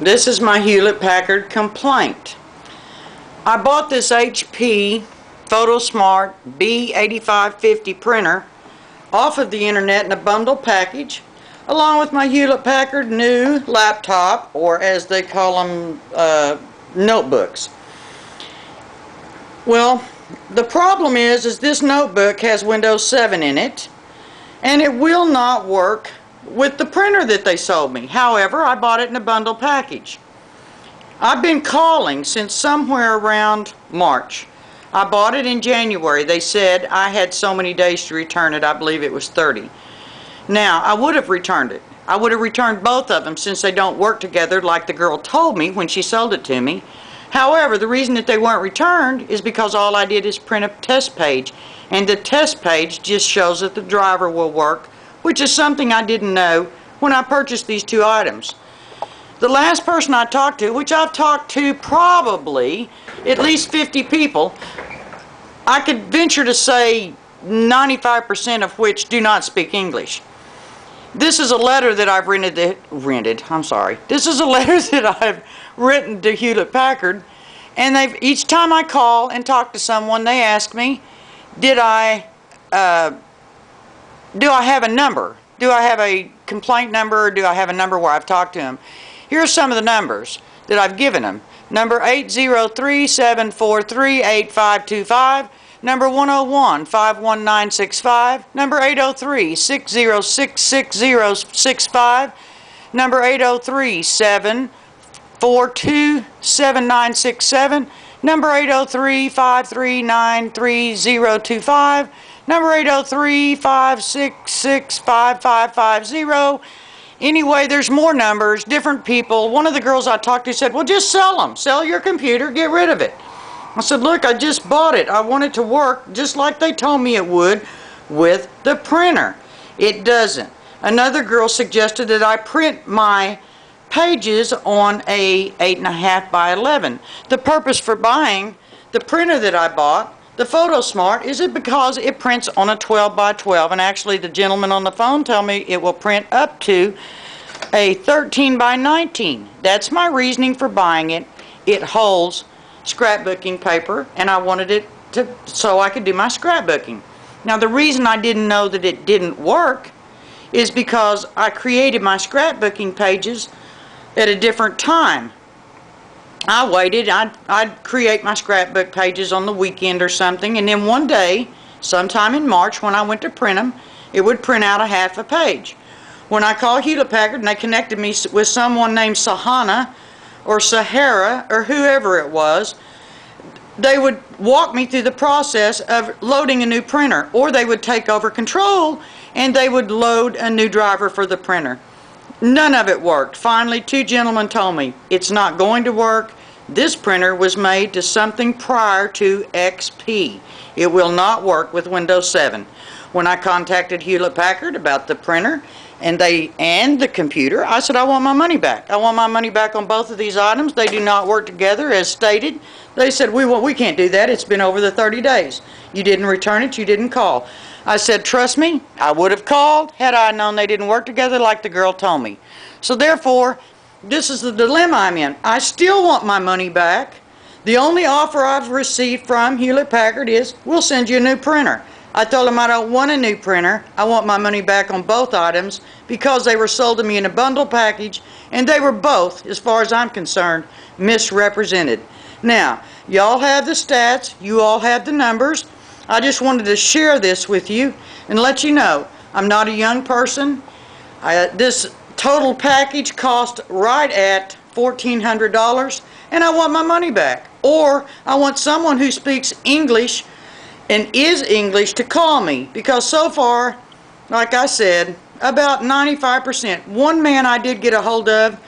This is my Hewlett Packard complaint. I bought this HP PhotoSmart B8550 printer off of the internet in a bundle package, along with my Hewlett Packard new laptop, or as they call them, notebooks. Well, the problem is this notebook has Windows 7 in it, and it will not work with the printer that they sold me. However, I bought it in a bundle package. I've been calling since somewhere around March. I bought it in January. They said I had so many days to return it. I believe it was 30. Now, I would have returned it. I would have returned both of them since they don't work together like the girl told me when she sold it to me. However, the reason that they weren't returned is because all I did is print a test page, and the test page just shows that the driver will work, which is something I didn't know when I purchased these two items. The last person I talked to, which I've talked to probably at least 50 people, I could venture to say 95% of which do not speak English. This is a letter that I've This is a letter that I've written to Hewlett Packard, and each time I call and talk to someone, they ask me, do I have a number? Do I have a complaint number, or do I have a number where I've talked to them? Here are some of the numbers that I've given them. Number 803-743-8525, number 101-51965, number 803-606-6065, number 803-742-7967, number 803-539-3025, number 803-566-5550. Anyway, there's more numbers, different people. One of the girls I talked to said, well, just sell them. Sell your computer, get rid of it. I said, look, I just bought it. I want it to work just like they told me it would with the printer. It doesn't. Another girl suggested that I print my pages on a 8.5 by 11. The purpose for buying the printer that I bought, the PhotoSmart, is it because it prints on a 12 by 12, and actually the gentleman on the phone told me it will print up to a 13 by 19. That's my reasoning for buying it. It holds scrapbooking paper, and I wanted it so I could do my scrapbooking. Now, the reason I didn't know that it didn't work is because I created my scrapbooking pages at a different time. I waited. I'd create my scrapbook pages on the weekend or something, and then one day, sometime in March, when I went to print them, it would print out a half a page. When I called Hewlett Packard and they connected me with someone named Sahana or Sahara or whoever it was, they would walk me through the process of loading a new printer, or they would take over control and they would load a new driver for the printer. None of it worked. Finally, two gentlemen told me, it's not going to work. This printer was made to something prior to XP. It will not work with Windows 7. When I contacted Hewlett Packard about the printer and the computer, I said, I want my money back. I want my money back on both of these items. They do not work together as stated. They said, we can't do that. It's been over the 30 days. You didn't return it. You didn't call. I said, trust me, I would have called had I known they didn't work together like the girl told me. So therefore, this is the dilemma I'm in. I still want my money back. The only offer I've received from Hewlett Packard is, we'll send you a new printer. I told them I don't want a new printer. I want my money back on both items because they were sold to me in a bundle package, and they were both, as far as I'm concerned, misrepresented. Now, y'all have the stats. You all have the numbers. I just wanted to share this with you and let you know I'm not a young person. This total package cost right at $1,400, and I want my money back. Or I want someone who speaks English and is English to call me, because so far, like I said, about 95%. One man I did get a hold of,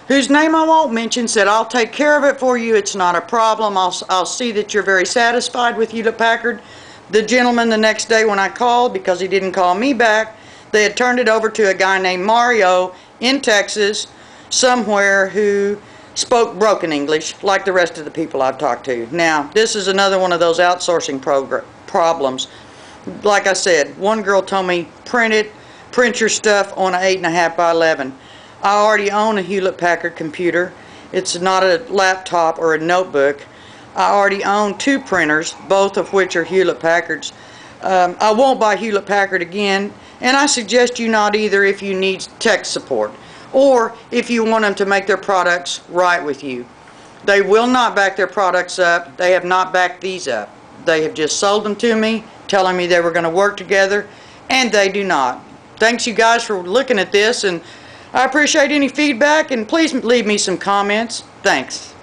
whose name I won't mention, said, I'll take care of it for you. It's not a problem. I'll see that you're very satisfied with Hewlett Packard. The gentleman the next day when I called, because he didn't call me back, they had turned it over to a guy named Mario in Texas somewhere who spoke broken English like the rest of the people I've talked to. Now, this is another one of those outsourcing problems. Like I said, one girl told me, print your stuff on an 8.5 by 11. I already own a Hewlett Packard computer, It's not a laptop or a notebook. I already own 2 printers, both of which are Hewlett Packards. I won't buy Hewlett Packard again, and I suggest you not either if you need tech support or if you want them to make their products right with you. They will not back their products up. They have not backed these up. They have just sold them to me, telling me they were going to work together, and they do not. Thanks you guys for looking at this, and I appreciate any feedback, and please leave me some comments. Thanks.